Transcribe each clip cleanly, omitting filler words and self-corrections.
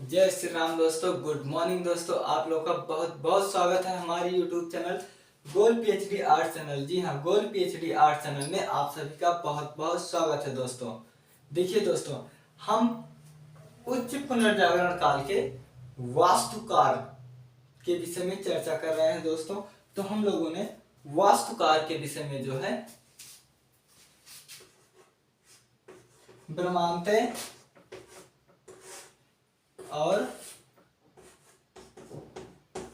जय श्री राम दोस्तों। Good morning दोस्तों। आप लोग का बहुत बहुत स्वागत है हमारे यूट्यूब चैनल गोल पीएचडी आर्ट चैनल। जी हाँ, गोल पीएचडी आर्ट चैनल में आप सभी का बहुत बहुत स्वागत है दोस्तों। देखिए दोस्तों, हम उच्च पुनर्जागरण काल के वास्तुकार के विषय में चर्चा कर रहे हैं दोस्तों। तो हम लोगों ने वास्तुकार के विषय में जो है ब्रह्मांतेय और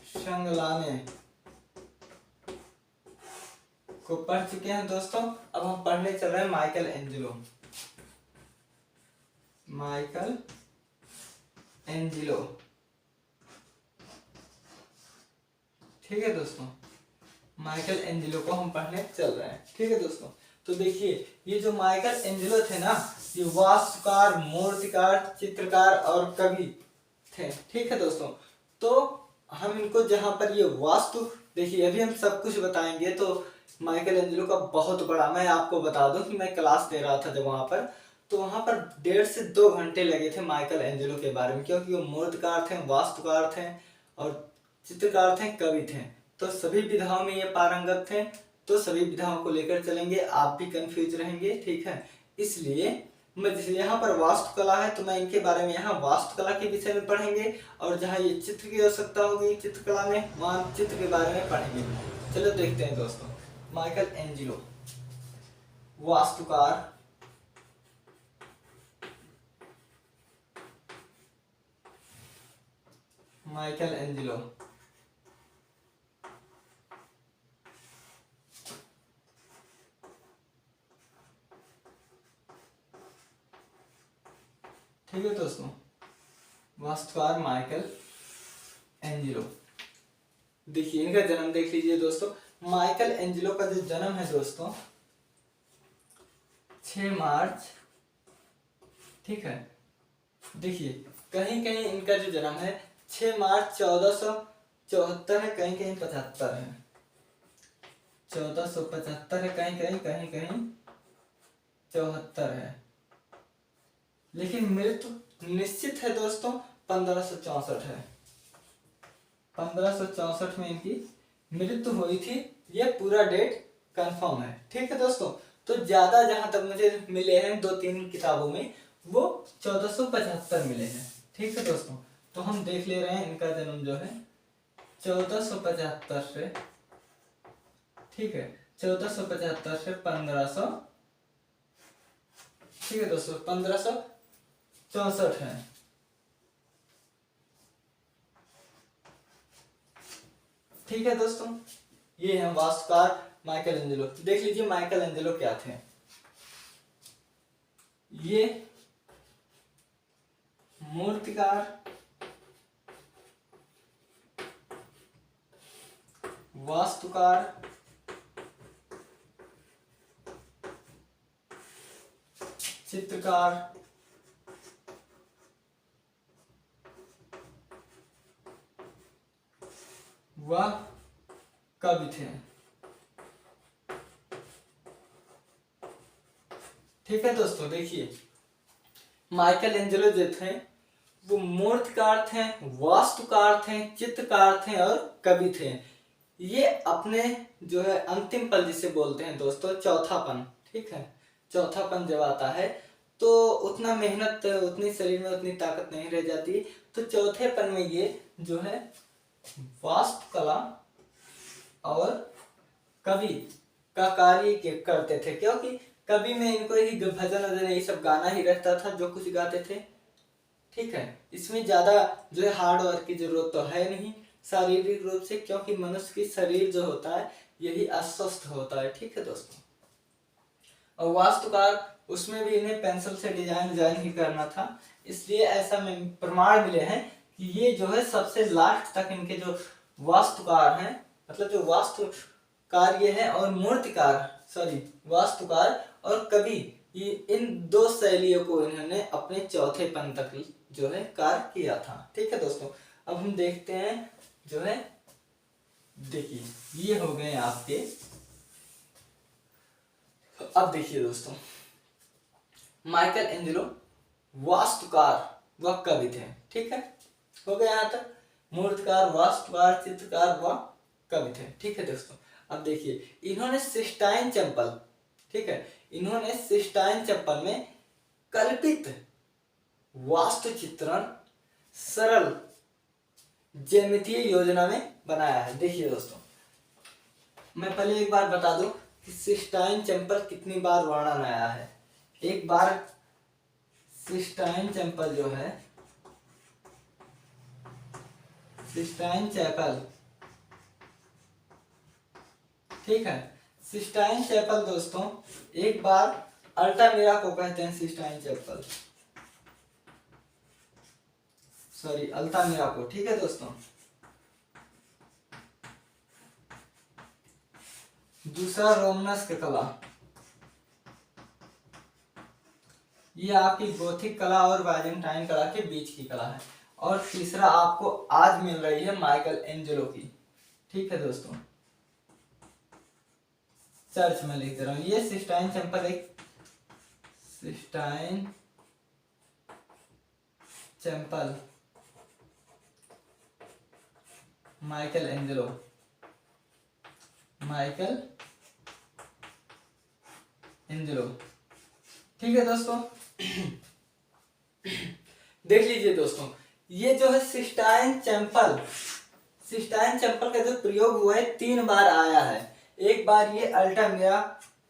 संगलाने को पढ़ चुके हैं दोस्तों। अब हम पढ़ने चल रहे हैं माइकल एंजेलो। माइकल एंजेलो, ठीक है दोस्तों। माइकल एंजेलो को हम पढ़ने चल रहे हैं, ठीक है दोस्तों। तो देखिए, ये जो माइकल एंजेलो थे ना, ये वास्तुकार, मूर्तिकार, चित्रकार और कवि थे, ठीक है दोस्तों। तो हम इनको जहां पर ये वास्तु, देखिए अभी हम सब कुछ बताएंगे। तो माइकल एंजेलो का बहुत बड़ा, मैं आपको बता दूं कि मैं क्लास दे रहा था जब वहां पर, तो वहां पर 1.5 से 2 घंटे लगे थे माइकल एंजेलो के बारे में, क्योंकि वो मूर्तिकार थे, वास्तुकार थे और चित्रकार थे, कवि थे। तो सभी विधाओं में ये पारंगत थे। तो सभी विधाओं को लेकर चलेंगे, आप भी कंफ्यूज रहेंगे, ठीक है। इसलिए मैं यहाँ पर वास्तुकला है तो मैं इनके बारे में यहाँ वास्तुकला के विषय में पढ़ेंगे, और जहाँ ये चित्र की आवश्यकता होगी चित्रकला में, वहाँ चित्र के बारे में पढ़ेंगे। चलो देखते हैं दोस्तों। माइकल एंजेलो वास्तुकार, माइकल एंजेलो ठीक है दोस्तों। वास्तुकार माइकल एंजेलो, देखिए इनका जन्म देख लीजिए दोस्तों। माइकल एंजेलो का जो जन्म है दोस्तों 6 मार्च, ठीक है। देखिए कहीं कहीं इनका जो जन्म है 6 मार्च 1474 है, कहीं कहीं 75 है। 1475 है, कहीं कहीं 74 है। लेकिन मृत्यु निश्चित है दोस्तों 1564 है। 1564 में इनकी मृत्यु हुई थी। ये पूरा डेट कंफर्म है, ठीक है दोस्तों। तो ज्यादा जहां तक मुझे मिले हैं 2-3 किताबों में, वो 1475 मिले हैं, ठीक है दोस्तों। तो हम देख ले रहे हैं इनका जन्म जो है 1475 से, ठीक है, 1475 से 1500, ठीक है दोस्तों, 1564 है। ठीक है दोस्तों, ये है वास्तुकार माइकल एंजेलो। देख लीजिए माइकल एंजेलो क्या थे। ये मूर्तिकार, वास्तुकार, चित्रकार, व कवि थे, ठीक है दोस्तों। देखिए माइकल एंजेलो जो थे वो मूर्तिकार थे, वास्तुकार थे, चित्रकार थे और कवि थे। ये अपने जो है अंतिम पल जिसे बोलते हैं दोस्तों, चौथापन, ठीक है। चौथापन जब आता है तो उतना मेहनत, उतनी शरीर में उतनी ताकत नहीं रह जाती। तो चौथेपन में ये जो है वास्तुकला और कवि का कार्य करते थे, क्योंकि कवि में इनको ही भजन वजन ये सब गाना ही रहता था जो कुछ गाते थे, ठीक है। इसमें ज्यादा जो है हार्ड वर्क की जरूरत तो है नहीं शारीरिक रूप से, क्योंकि मनुष्य की शरीर जो होता है यही अस्वस्थ होता है, ठीक है दोस्तों। और वास्तुकार, उसमें भी इन्हें पेंसिल से डिजाइन ही करना था। इसलिए ऐसा में प्रमाण मिले हैं कि ये जो है सबसे लास्ट तक इनके जो वास्तुकार हैं, मतलब जो वास्तु कार्य है और मूर्तिकार, सॉरी, वास्तुकार और कवि, ये इन 2 शैलियों को इन्होंने अपने चौथेपन तक जो है कार्य किया था, ठीक है दोस्तों। अब हम देखते हैं जो है, देखिए ये हो गए आपके। अब देखिए दोस्तों, माइकल एंजेलो वास्तुकार व कवि थे। ठीक है, हो गया यहाँ तक। मूर्तिकार, वास्तुकार, चित्रकार व कवि थे। ठीक है दोस्तों, अब देखिए इन्होंने सिस्टाइन चैपल, ठीक है, इन्होंने सिस्टाइन चैपल में कल्पित वास्तु चित्रण सरल ज्यामितीय योजना में बनाया है। देखिए दोस्तों, मैं पहले एक बार बता दूं कि सिस्टाइन चैपल कितनी बार वर्णन आया है। एक बार सिस्टाइन चैपल जो है, सिस्टाइन चैपल, ठीक है, सिस्टाइन चैपल दोस्तों एक बार अल्टामिरा को कहते हैं, सिस्टाइन चैपल, सॉरी अल्टामिरा को। ठीक है दोस्तों, दूसरा रोमनस्क कला, ये आपकी गोथिक कला और बाइजेंटाइन कला के बीच की कला है। और तीसरा आपको आज मिल रही है माइकल एंजेलो की। ठीक है दोस्तों, चर्च में लिख दे रहा हूं, ये सिस्टाइन चैपल, एक Sistine Chapel Michelangelo, Michelangelo. ठीक है दोस्तों, देख लीजिए दोस्तों, ये जो है सिस्टाइन चैपल, सिस्टाइन चैपल का जो प्रयोग हुआ है 3 बार आया है। एक बार ये अल्टामिरा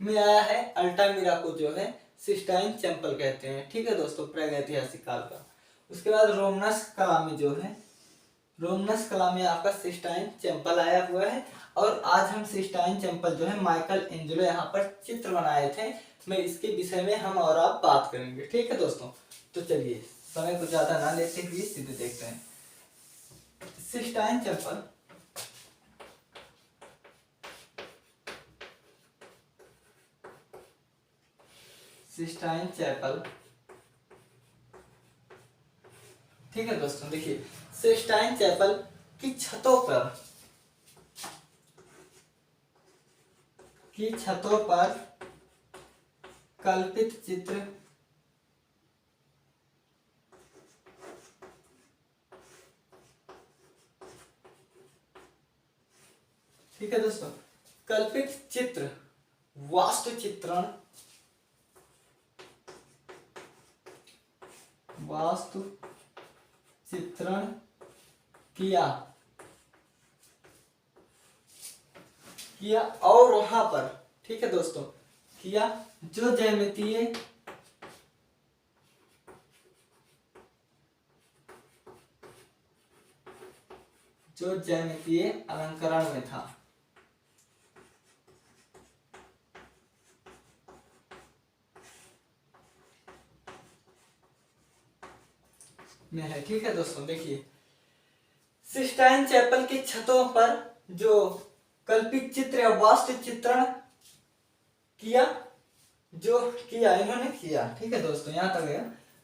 में आया है, अल्टामिरा को जो है सिस्टाइन चैपल कहते हैं। ठीक है दोस्तों, प्रागैतिहासिक काल का। उसके बाद रोमनस्क कला में जो है, रोमनस्क कला में आपका सिस्टाइन चैपल आया हुआ है। और आज हम सिस्टाइन चैपल जो है माइकल एंजेलो यहाँ पर चित्र बनाए थे, मैं इसके विषय में हम और आप बात करेंगे। ठीक है दोस्तों, तो चलिए समय को ज्यादा ना लेते हुए सीधे देखते हैं। सिस्टाइन चैपल, सिस्टाइन चैपल, ठीक है दोस्तों, देखिए सिस्टाइन चैपल की छतों पर कल्पित चित्र ठीक है दोस्तों, कल्पित चित्र वास्तु चित्रण, वास्तु चित्रण किया और वहां पर, ठीक है दोस्तों, किया जो ज्यामितीय अलंकरण में था। में है। ठीक है दोस्तों, देखिए सिस्टाइन चैपल की छतों पर जो कल्पित चित्र या वास्तु चित्रण इन्होंने किया। ठीक है दोस्तों, यहां तक है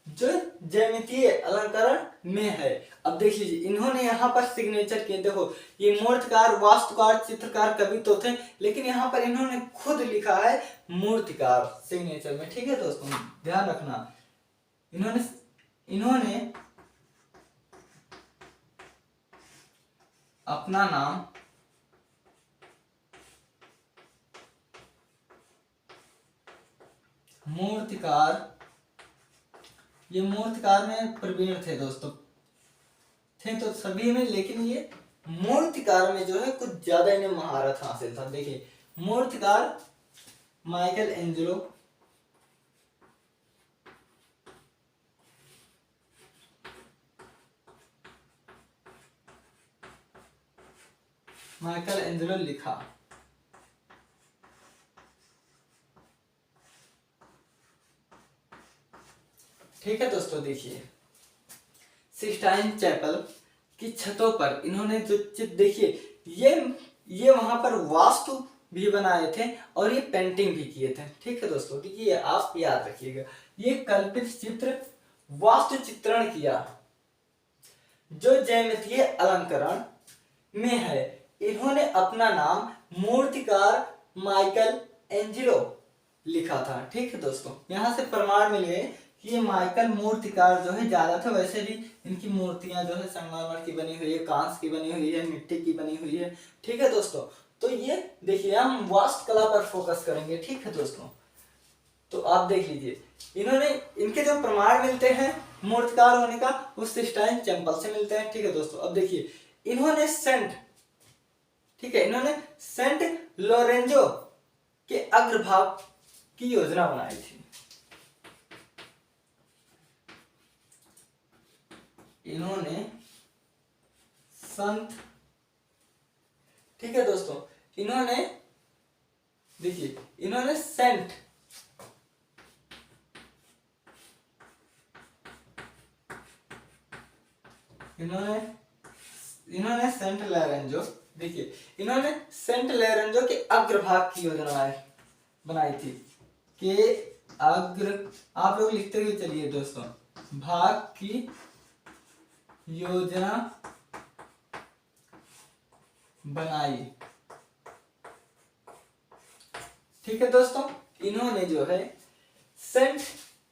जो ज्यामितीय अलंकरण में है। अब देख लीजिए, इन्होंने यहाँ पर सिग्नेचर किए। देखो ये मूर्तिकार, वास्तुकार, चित्रकार, कवि तो थे, लेकिन यहाँ पर इन्होंने खुद लिखा है मूर्तिकार सिग्नेचर में। ठीक है दोस्तों, ध्यान रखना, इन्होंने अपना नाम मूर्तिकार, ये मूर्तिकार में प्रवीण थे दोस्तों, थे तो सभी में, लेकिन ये मूर्तिकार में जो है कुछ ज्यादा इन्हें महारत हासिल था। देखिए मूर्तिकार माइकल एंजेलो, माइकल एंजेलो लिखा। ठीक है दोस्तों, देखिए सिस्टाइन चैपल की छतों पर इन्होंने जो चित्र, देखिए ये वहां पर वास्तु भी बनाए थे और ये पेंटिंग भी किए थे। ठीक है दोस्तों, देखिए आप याद रखिएगा, ये कल्पित चित्र वास्तु चित्रण किया जो ज्यामितीय अलंकरण में है। इन्होंने अपना नाम मूर्तिकार माइकल एंजेलो लिखा था। ठीक है दोस्तों, यहां से प्रमाण मिल गए कि ये माइकल मूर्तिकार जो है ज्यादा थे। वैसे भी इनकी मूर्तियां जो है संगमरमर की बनी हुई है, कांस की बनी हुई है, मिट्टी की बनी हुई है। ठीक है दोस्तों, तो ये देखिए हम वास्तुकला पर फोकस करेंगे। ठीक है दोस्तों, तो आप देख लीजिए इन्होंने इनके जो प्रमाण मिलते हैं मूर्तिकार होने का उस सिस्टाइन टेम्पल से मिलते हैं। ठीक है दोस्तों, अब देखिए इन्होंने सेंट, ठीक है, इन्होंने सेंट लोरेंजो के अग्रभाग की योजना बनाई थी। इन्होंने संत, ठीक है दोस्तों, इन्होंने देखिए इन्होंने सेंट, इन्होंने सेंट लोरेंजो, देखिए इन्होंने सेंट लोरेंजो के अग्रभाग की योजना बनाई थी। के अग्र, आप लोग लिखते हुए चलिए दोस्तों, भाग की योजना बनाई। ठीक है दोस्तों, इन्होंने जो है सेंट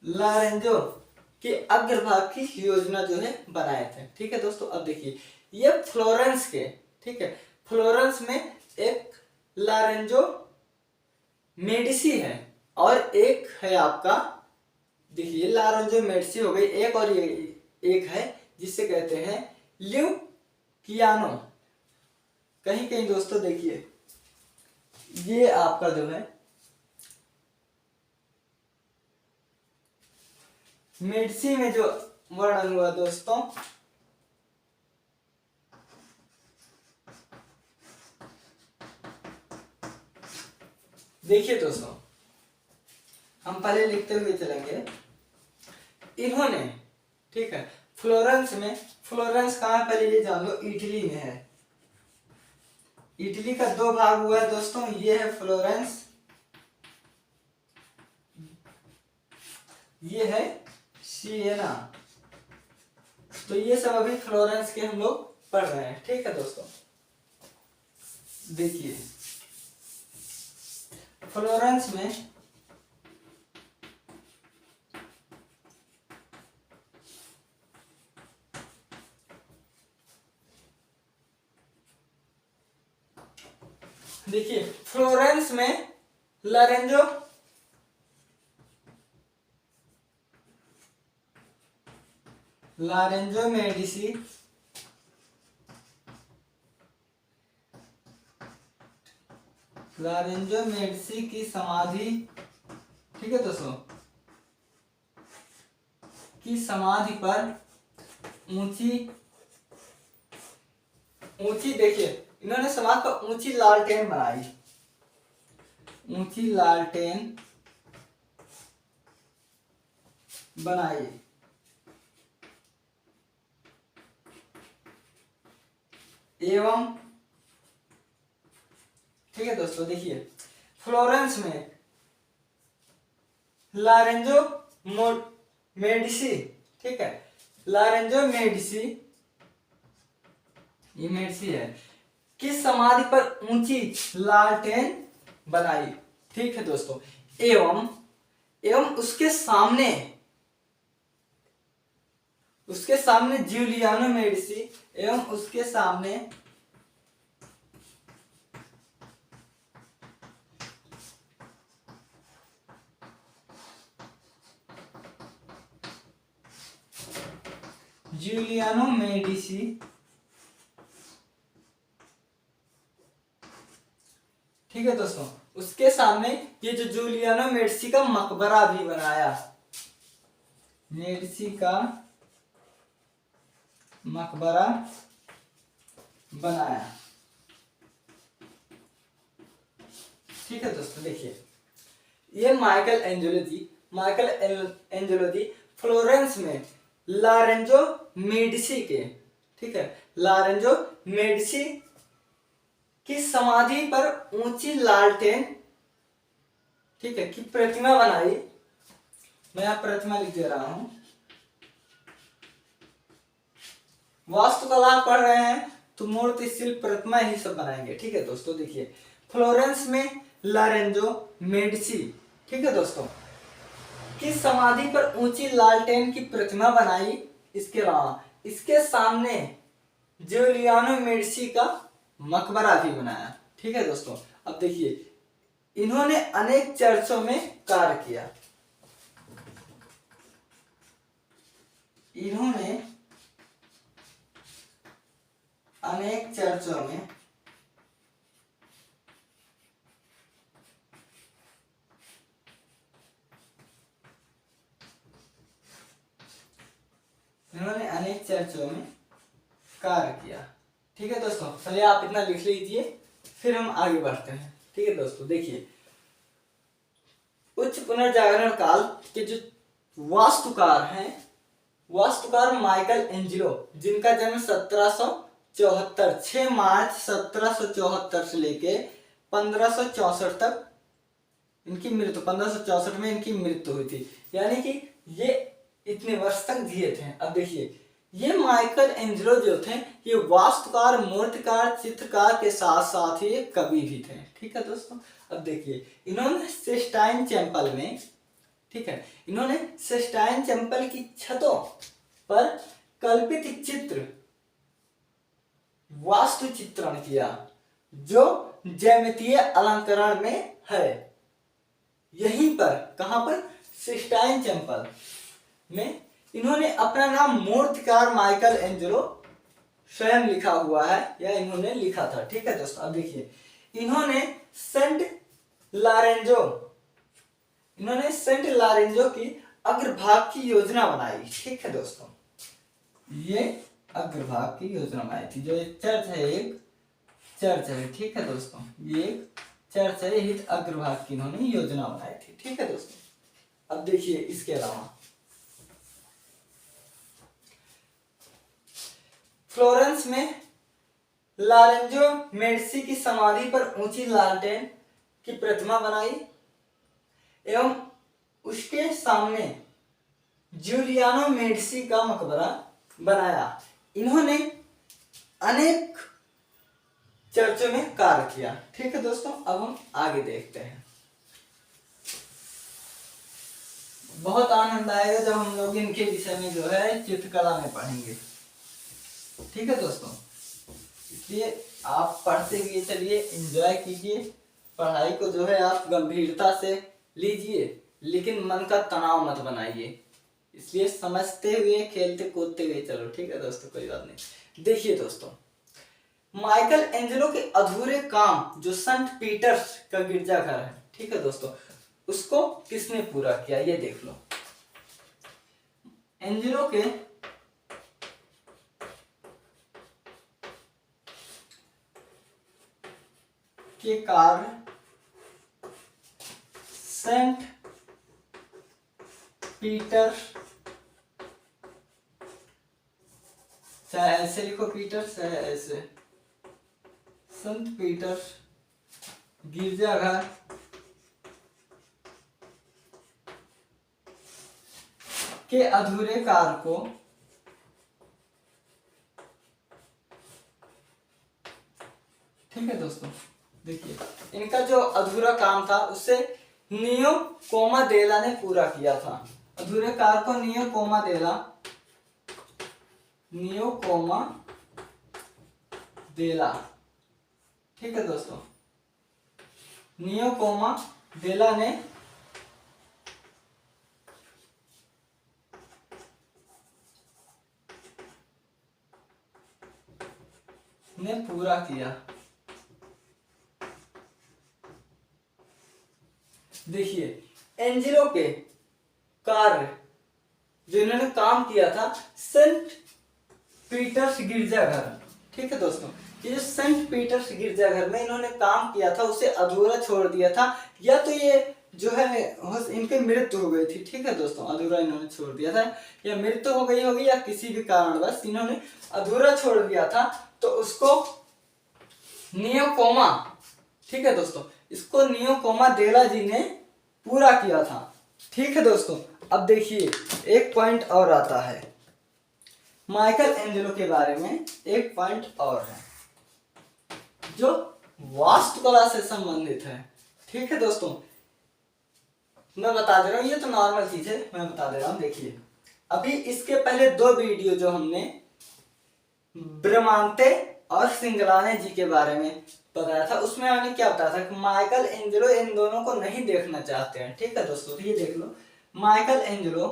लोरेंजो के अग्रभाग की योजना जो है बनाए थे। ठीक है दोस्तों, अब देखिए ये फ्लोरेंस के, ठीक है, फ्लोरेंस में एक लोरेंजो मेडिसी है और एक है आपका, देखिए लोरेंजो मेडिसी हो गई एक, और ये एक है जिसे कहते हैं ल्यूकियानो। कहीं कहीं दोस्तों देखिए ये आपका जो है मेडिसी में जो वर्णन हुआ दोस्तों, देखिए दोस्तों हम पहले लिखते हुए चलेंगे। इन्होंने, ठीक है, फ्लोरेंस में, फ्लोरेंस कहाँ है पहले ये जान लो, इटली में है। इटली का दो भाग हुआ है दोस्तों, ये है फ्लोरेंस, ये है सिएना। तो ये सब अभी फ्लोरेंस के हम लोग पढ़ रहे हैं। ठीक है दोस्तों, देखिए फ्लोरेंस में देखिए फ्लोरेंस में लोरेंजो मेडिसी, लोरेंजो मेडिसी की समाधि, ठीक है दोस्तों, की समाधि पर ऊंची ऊंची, देखिए इन्होंने समाधि पर ऊंची लालटेन बनाई, ऊंची लालटेन बनाई। एवं, ठीक है दोस्तों, देखिए फ्लोरेंस में लोरेंजो मेडिसी, ठीक है, लोरेंजो मेडिसी, ये मेडिसी है, किस समाधि पर ऊंची लालटेन बनाई। ठीक है दोस्तों, एवं उसके सामने जूलियानो मेडिसी, एवं उसके सामने जूलियानो मेडिसी, ठीक है दोस्तों, उसके सामने ये जो जूलियानो मेडिसी का मकबरा भी बनाया, मेडिसी का मकबरा बनाया। ठीक है दोस्तों, देखिए ये माइकल एंजेलो जी फ्लोरेंस में लोरेंजो मेडिसी के, ठीक है, लोरेंजो मेडिसी की समाधि पर ऊंची लालटेन, ठीक है, की प्रतिमा बनाई। मैं यहाँ प्रतिमा लिख दे रहा हूं। वास्तुकला पढ़ रहे हैं तो मूर्ति, शिल्प, प्रतिमा ही सब बनाएंगे। ठीक है दोस्तों, देखिए फ्लोरेंस में लोरेंजो मेडिसी, ठीक है दोस्तों, किस समाधि पर ऊंची लालटेन की प्रतिमा बनाई? इसके अलावा इसके सामने जूलियानो मेडिसी का मकबरा भी बनाया। ठीक है दोस्तों, अब देखिए इन्होंने अनेक चर्चों में कार्य किया। इन्होंने अनेक चर्चों में कार्य किया। ठीक है दोस्तों, चलिए आप इतना लिख लीजिए, फिर हम आगे बढ़ते हैं। ठीक है दोस्तों, देखिए उच्च पुनर्जागरण काल के जो वास्तुकार हैं, वास्तुकार माइकल एंजेलो, जिनका जन्म 1774 6 मार्च 1774 से लेके 1564 तक इनकी मृत्यु, 1564 में इनकी मृत्यु हुई थी, यानी कि ये इतने वर्ष तक जिए थे। अब देखिए ये माइकल एंजेलो जो थे ये वास्तुकार, मूर्तिकार, चित्रकार के साथ साथ ही कवि भी थे। ठीक है दोस्तों, अब देखिए इन्होंने सिस्टाइन चैपल में, ठीक है, इन्होंने सिस्टाइन चैपल की छतों पर कल्पित चित्र वास्तु चित्रण किया जो ज्यामितीय अलंकरण में है। यहीं पर, कहां पर? सिस्टाइन चैपल में इन्होंने अपना नाम मूर्तिकार माइकल एंजेलो स्वयं लिखा हुआ है, या इन्होंने लिखा था। ठीक है दोस्तों, अब देखिए इन्होंने सेंट लारेंजो की अग्रभाग की योजना बनाई। ठीक है दोस्तों, ये अग्रभाग की योजना बनाई थी। जो एक चर्च है, एक चर्च है। ठीक है दोस्तों, ये एक चर्च है, इस अग्रभाग की इन्होंने योजना बनाई थी। ठीक है दोस्तों, अब देखिए इसके अलावा फ्लोरेंस में लारेंजो मेडिसी की समाधि पर ऊंची लालटेन की प्रतिमा बनाई एवं उसके सामने जूलियानो मेडिसी का मकबरा बनाया। इन्होंने अनेक चर्चों में कार्य किया। ठीक है दोस्तों, अब हम आगे देखते हैं। बहुत आनंद आएगा जब हम लोग इनके विषय में जो है चित्रकला में पढ़ेंगे। ठीक है दोस्तों, इसलिए आप पढ़ते हुए चलिए, एंजॉय कीजिए पढ़ाई को, जो है आप गंभीरता से लीजिए, लेकिन मन का तनाव मत बनाइए। इसलिए समझते हुए, खेलते कूदते हुए चलो। ठीक है दोस्तों, कोई बात नहीं। देखिए दोस्तों, माइकल एंजेलो के अधूरे काम जो सेंट पीटर्स का गिरजाघर है, ठीक है दोस्तों, उसको किसने पूरा किया ये देख लो। एंजेलो के कार्य सेंट पीटर, चाहे ऐसे लिखो पीटर, चाहे ऐसे, संत पीटर गिरजाघर के अधूरे कार्य को ठीक है दोस्तों, देखिए इनका जो अधूरा काम था उसे नियो कोमादेला ने पूरा किया था। अधूरे कार्य को नियो कोमादेला, ठीक है दोस्तों, नियो कोमादेला ने पूरा किया। देखिए एंजेलो के कार्य जो इन्होंने काम किया था सेंट पीटर्स गिरजाघर, ठीक है दोस्तों, ये जो सेंट पीटर्स गिरजाघर में इन्होंने काम किया था उसे अधूरा छोड़ दिया था, या तो ये जो है इनकी मृत्यु हो गई थी। ठीक है दोस्तों, अधूरा इन्होंने छोड़ दिया था, या मृत्यु हो गई होगी या किसी भी कारणवश इन्होंने अधूरा छोड़ दिया था, तो उसको नियोकोमा, ठीक है दोस्तों, इसको नियो कोमादेला जी ने पूरा किया था। ठीक है दोस्तों, अब देखिए एक पॉइंट और आता है माइकल एंजेलो के बारे में, एक पॉइंट और है जो वास्तुकला से संबंधित है। ठीक है दोस्तों, मैं बता दे रहा हूँ, ये तो नॉर्मल चीज है, मैं बता दे रहा हूँ। देखिए अभी इसके पहले 2 वीडियो जो हमने ब्रह्मांते और सिंगलाने जी के बारे में बताया था, उसमें मैंने क्या बताया था कि माइकल एंजेलो इन दोनों को नहीं देखना चाहते हैं। ठीक है दोस्तों, ये देख लो, माइकल एंजेलो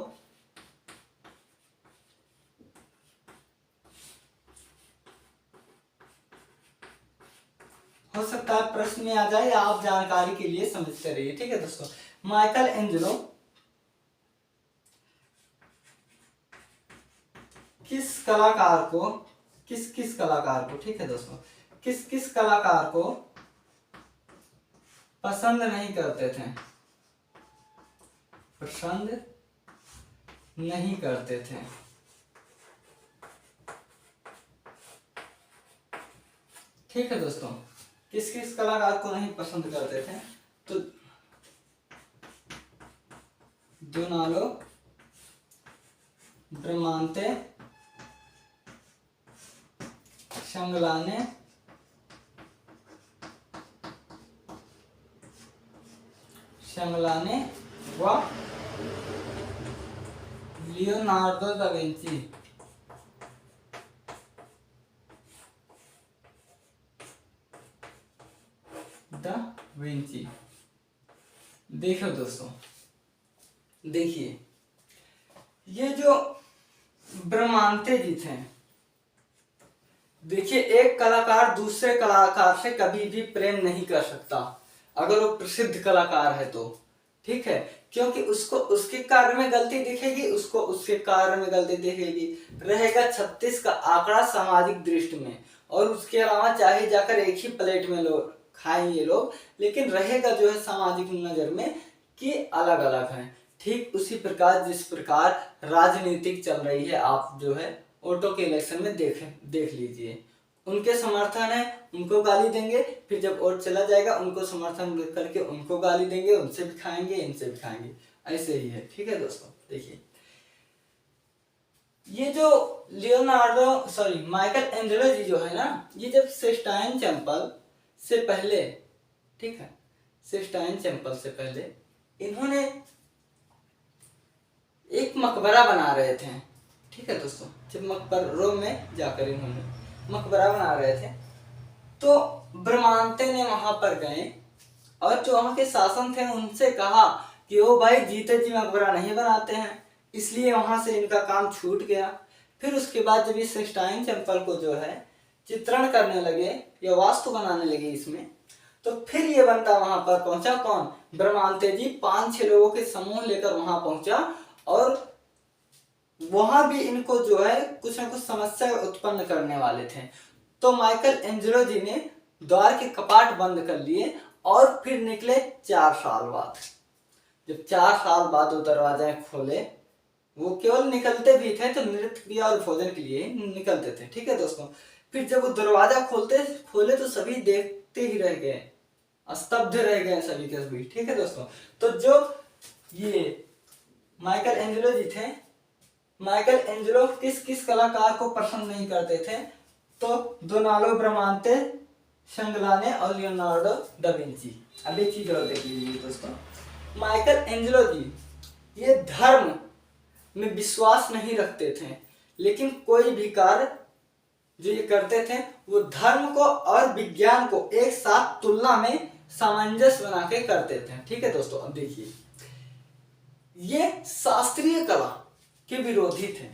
हो सकता है प्रश्न में आ जाए या आप जानकारी के लिए समझते रहिए। ठीक है दोस्तों, माइकल एंजेलो किस कलाकार को, किस कलाकार को, ठीक है दोस्तों, किस कलाकार को पसंद नहीं करते थे, पसंद नहीं करते थे। ठीक है दोस्तों, किस कलाकार को नहीं पसंद करते थे, तो दोनालो ब्रह्मांते संगलाने व Leonardo da Vinci. Da Vinci. देखो दोस्तों, देखिए ये जो ब्रह्मांते जी थे, देखिए एक कलाकार दूसरे कलाकार से कभी भी प्रेम नहीं कर सकता अगर वो प्रसिद्ध कलाकार है तो। ठीक है, क्योंकि उसको उसके कार्य में गलती दिखेगी, उसको उसके कार्य में गलती दिखेगी। रहेगा 36 का आंकड़ा सामाजिक दृष्टि में, और उसके अलावा चाहे जाकर एक ही प्लेट में लोग खाएंगे लोग, लेकिन रहेगा जो है सामाजिक नजर में कि अलग अलग है। ठीक उसी प्रकार जिस प्रकार राजनीतिक चल रही है, आप जो है ऑटो के इलेक्शन में देख लीजिए, उनके समर्थन है उनको गाली देंगे, फिर जब वोट चला जाएगा उनको समर्थन करके उनको गाली देंगे, उनसे भी खाएंगे इनसे भी खाएंगे, ऐसे ही है। ठीक है दोस्तों, देखिए ये जो माइकल एंजेलो जी जो है ना, ये जब सिस्टाइन टेम्पल से पहले, ठीक है, सिस्टाइन टेम्पल से पहले इन्होंने एक मकबरा बना रहे थे। ठीक है दोस्तों, जब मकबरों में जाकर इन्होंने मकबरा बना रहे थे, तो ब्रह्मांते ने वहां पर गए और जो वहां के शासन थे उनसे कहा कि ओ भाई जीते जी मकबरा नहीं बनाते हैं, इसलिए वहां से इनका काम छूट गया। फिर उसके बाद जब इस सिस्टाइन टेम्पल को जो है चित्रण करने लगे या वास्तु बनाने लगे इसमें, तो फिर ये बनता वहां पर पहुंचा कौन, ब्रह्मांते जी 5-6 लोगों के समूह लेकर वहां पहुंचा, और वहां भी इनको जो है कुछ ना कुछ समस्या उत्पन्न करने वाले थे। तो माइकल एंजेलो जी ने द्वार के कपाट बंद कर लिए और फिर निकले 4 साल बाद। जब 4 साल बाद वो दरवाजे खोले, वो केवल निकलते भी थे तो नृत्य क्रिया और भोजन के लिए निकलते थे। ठीक है दोस्तों, फिर जब वो दरवाजा खोले तो सभी देखते ही रह गए, स्तब्ध रह गए सभी के सभी। ठीक है दोस्तों, तो जो ये माइकल एंजेलो जी थे, माइकल एंजेलो किस कलाकार को पसंद नहीं करते थे, तो दोनालो ब्रह्मांते संगलाने और लियोनार्डो दा विंची। अब एक चीज और देख लीजिए दोस्तों, माइकल एंजेलो जी ये धर्म में विश्वास नहीं रखते थे, लेकिन कोई भी कार्य जो ये करते थे वो धर्म को और विज्ञान को एक साथ तुलना में सामंजस्य बना के करते थे। ठीक है दोस्तों, अब देखिए ये शास्त्रीय कला के विरोधी थे,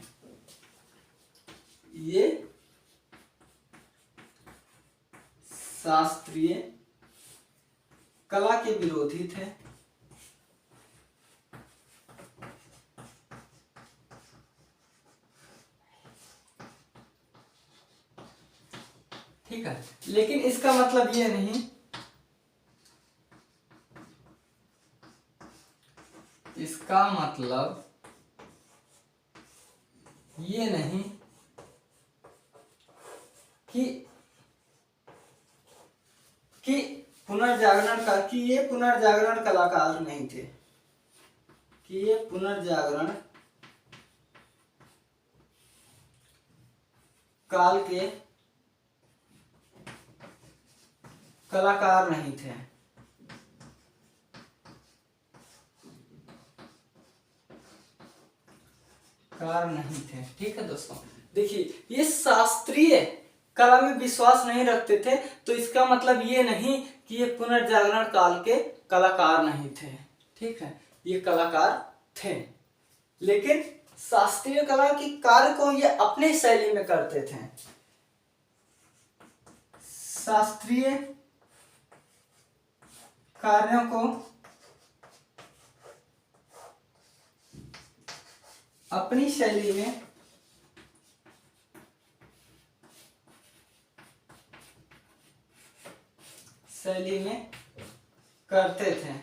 ये शास्त्रीय कला के विरोधी थे। ठीक है, लेकिन इसका मतलब ये नहीं, इसका मतलब ये नहीं कि पुनर्जागरण का, कि ये पुनर्जागरण कलाकार नहीं थे, कि ये पुनर्जागरण काल के कलाकार नहीं थे। कार नहीं थे। ठीक है दोस्तों, देखिए ये शास्त्रीय कला में विश्वास नहीं रखते थे, तो इसका मतलब ये नहीं कि ये पुनर्जागरण काल के कलाकार नहीं थे। ठीक है, ये कलाकार थे, लेकिन शास्त्रीय कला की कार्य को ये अपने शैली में करते थे। शास्त्रीय कार्यों को अपनी शैली में करते थे।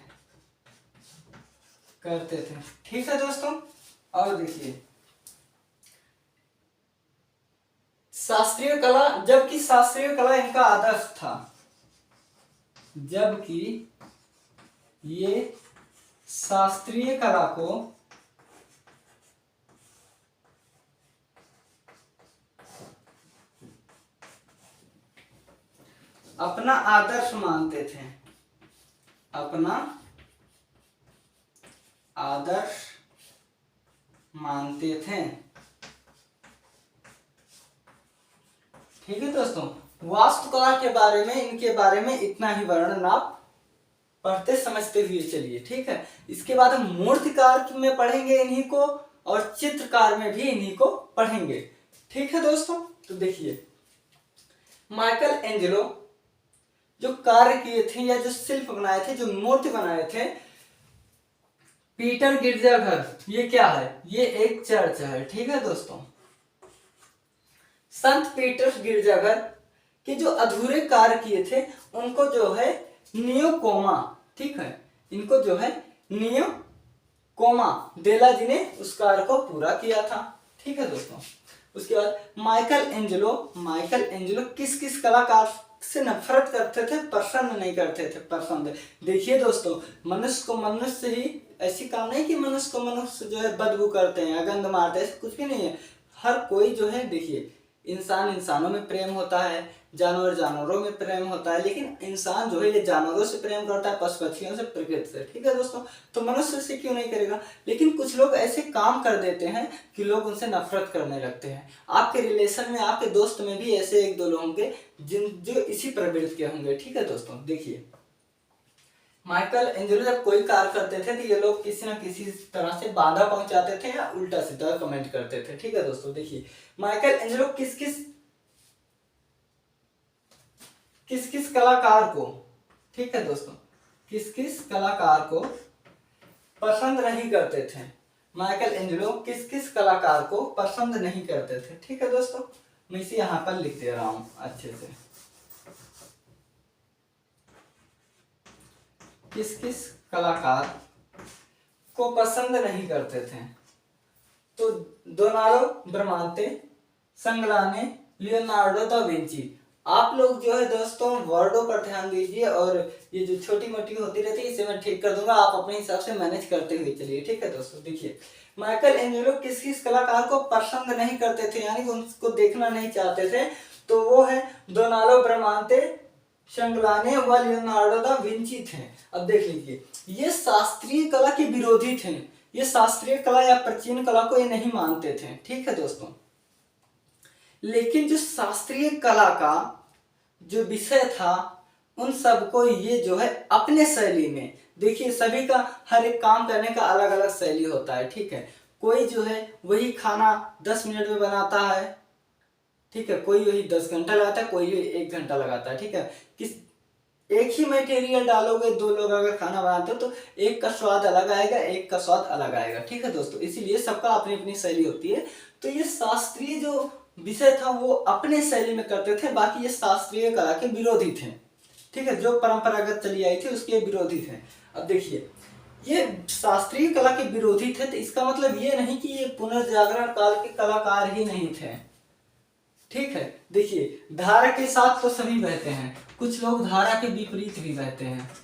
ठीक है दोस्तों, और देखिए शास्त्रीय कला, जबकि शास्त्रीय कला इनका आदर्श था, जबकि ये शास्त्रीय कला को अपना आदर्श मानते थे, अपना आदर्श मानते थे। ठीक है दोस्तों, वास्तुकला के बारे में, इनके बारे में इतना ही वर्णन आप पढ़ते समझते हुए चलिए। ठीक है, इसके बाद हम मूर्तिकार में पढ़ेंगे इन्हीं को, और चित्रकार में भी इन्हीं को पढ़ेंगे। ठीक है दोस्तों, तो देखिए माइकल एंजेलो जो कार्य किए थे, या जो शिल्प बनाए थे, जो मूर्ति बनाए थे, पीटर गिरजाघर, ये क्या है? ये एक चर्च है। ठीक है दोस्तों, संत पीटर गिरजाघर के जो अधूरे कार्य किए थे, उनको जो है नियोकोमा, ठीक है, इनको जो है नियोकोमा देला जी ने उस कार्य को पूरा किया था। ठीक है दोस्तों, उसके बाद माइकल एंजेलो किस किस कलाकार से नफरत करते थे, पसंद नहीं करते थे? पसंद। देखिए दोस्तों, मनुष्य को मनुष्य ही, ऐसी काम नहीं कि मनुष्य को मनुष्य जो है बदबू करते हैं, गंध मारते हैं, कुछ भी नहीं है। हर कोई जो है, देखिए इंसान इंसानों में प्रेम होता है, जानवर जानवरों में प्रेम होता है, लेकिन इंसान जो है ये जानवरों से प्रेम करता है, पशु पक्षियों से, प्रकृति से। ठीक है दोस्तों, तो मनुष्य से क्यों नहीं करेगा? लेकिन कुछ लोग ऐसे काम कर देते हैं कि लोग उनसे नफरत करने लगते हैं। आपके रिलेशन में, आपके दोस्त में भी ऐसे एक दो लोग होंगे जो इसी प्रवृत्ति के होंगे। ठीक है दोस्तों, देखिए माइकल एंजेलो जब कोई कार्य करते थे, तो ये लोग किसी न किसी तरह से बाधा पहुंचाते थे, या उल्टा सीधा कमेंट करते थे। ठीक है दोस्तों, देखिए माइकल एंजेलो किस किस कलाकार को, ठीक है दोस्तों, किस किस कलाकार को पसंद नहीं करते थे? माइकल एंजेलो किस किस कलाकार को पसंद नहीं करते थे? ठीक है दोस्तों, मैं इसे यहाँ पर लिख दे रहा हूं अच्छे से। किस किस कलाकार को पसंद नहीं करते थे? तो डोनाल्डो ब्रामांते, संगलाने, लियोनार्डो दा विंची। आप लोग जो है दोस्तों वर्डों पर ध्यान दीजिए, और ये जो छोटी मोटी होती रहती है इसे मैं ठीक कर दूंगा, आप अपने हिसाब से मैनेज करते हुए चलिए। ठीक है दोस्तों, देखिए माइकल एंजेलो किस किस कलाकार को पसंद नहीं करते थे, यानी उनको देखना नहीं चाहते थे? तो वो है डोनाल्डो ब्रामांते, संगलाने व लियोनार्डो दा विंची थे। अब देख लीजिए, ये शास्त्रीय कला के विरोधी थे, ये शास्त्रीय कला या प्राचीन कला को ये नहीं मानते थे। ठीक है दोस्तों, लेकिन जो शास्त्रीय कला का जो विषय था, उन सबको ये जो है अपने शैली में, देखिए सभी का हर एक काम करने का अलग अलग शैली होता है। ठीक है, कोई जो है वही खाना 10 मिनट में बनाता है, ठीक है, कोई वही 10 घंटा लगाता है, कोई 1 घंटा लगाता है। ठीक है, किस एक ही मटेरियल डालोगे, दो लोग अगर खाना बनाते हो तो एक का स्वाद अलग आएगा, एक का स्वाद अलग आएगा। ठीक है दोस्तों, इसीलिए सबका अपनी अपनी शैली होती है। तो ये शास्त्रीय जो विषय था वो अपने शैली में करते थे, बाकी ये शास्त्रीय कला के विरोधी थे। ठीक है, जो परंपरागत चली आई थी उसके विरोधी थे। अब देखिए, ये शास्त्रीय कला के विरोधी थे, तो इसका मतलब ये नहीं कि ये पुनर्जागरण काल के कलाकार ही नहीं थे। ठीक है, देखिए धारा के साथ तो सभी बहते हैं, कुछ लोग धारा के विपरीत भी बहते हैं।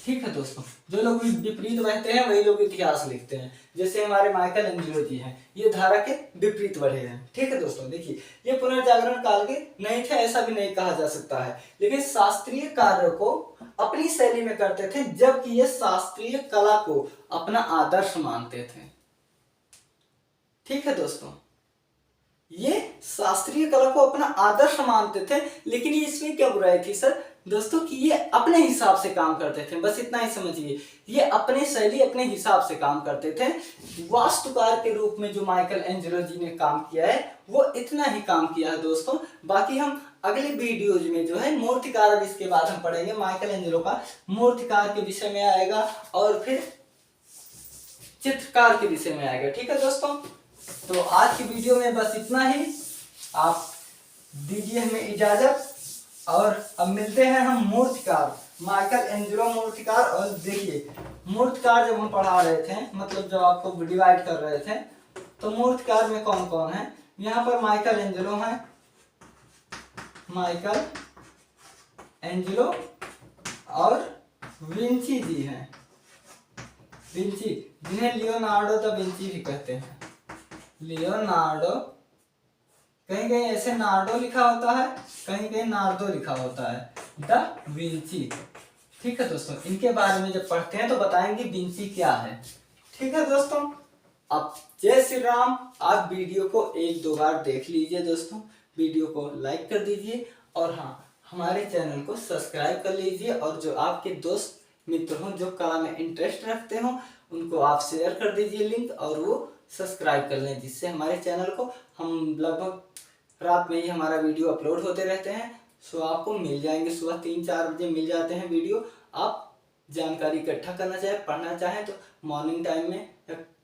ठीक है दोस्तों, जो लोग विपरीत बहते हैं वही लोग इतिहास लिखते हैं, जैसे हमारे माइकल एंजेलो जी हैं, ये धारा के विपरीत बढ़े हैं। ठीक है दोस्तों, देखिए ये पुनर्जागरण काल के नहीं थे ऐसा भी नहीं कहा जा सकता है, लेकिन शास्त्रीय कार्य को अपनी शैली में करते थे, जबकि ये शास्त्रीय कला को अपना आदर्श मानते थे। ठीक है दोस्तों, ये शास्त्रीय कला को अपना आदर्श मानते थे, लेकिन ये इसमें क्या बुराई थी सर दोस्तों कि ये अपने हिसाब से काम करते थे, बस इतना ही समझिए। ये अपने शैली अपने हिसाब से काम करते थे। वास्तुकार के रूप में जो माइकल एंजेलो जी ने काम किया है वो इतना ही काम किया है दोस्तों। बाकी हम अगले वीडियोज में जो है मूर्तिकार, अब इसके बाद हम पढ़ेंगे माइकल एंजेलो का मूर्तिकार के विषय में आएगा और फिर चित्रकार के विषय में आएगा। ठीक है दोस्तों, तो आज की वीडियो में बस इतना ही। आप दीजिए हमें इजाजत और अब मिलते हैं हम मूर्तिकार, माइकल एंजेलो मूर्तिकार। और देखिए मूर्तिकार जब हम पढ़ा रहे थे, मतलब जब आपको डिवाइड कर रहे थे, तो मूर्तिकार में कौन कौन है, यहाँ पर माइकल एंजेलो है, माइकल एंजेलो और विंची जी हैं, विंची जिन्हें लियोनार्डो दा विंची भी कहते हैं। लियोनार्डो, कहीं कहीं ऐसे नार्डो लिखा होता है, कहीं कहीं नार्दो लिखा होता है, दा विंची। ठीक है दोस्तों, इनके बारे में जब पढ़ते हैं तो बताएंगे विंची क्या है। ठीक है दोस्तों, अब जय श्री राम। आप वीडियो को 1-2 बार देख लीजिए दोस्तों, वीडियो को लाइक कर दीजिए और हाँ, हमारे चैनल को सब्सक्राइब कर लीजिए। और जो आपके दोस्त मित्र हों जो कला में इंटरेस्ट रखते हों, उनको आप शेयर कर दीजिए लिंक, और वो सब्सक्राइब कर लें, जिससे हमारे चैनल को, हम लगभग रात में ही हमारा वीडियो अपलोड होते रहते हैं, सो आपको मिल जाएंगे, सुबह 3-4 बजे मिल जाते हैं वीडियो। आप जानकारी इकट्ठा करना चाहें, पढ़ना चाहें तो मॉर्निंग टाइम में,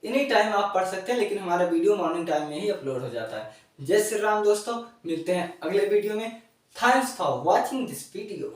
एनी टाइम आप पढ़ सकते हैं, लेकिन हमारा वीडियो मॉर्निंग टाइम में ही अपलोड हो जाता है। जय श्री राम दोस्तों, मिलते हैं अगले वीडियो में। Thanks for watching this video.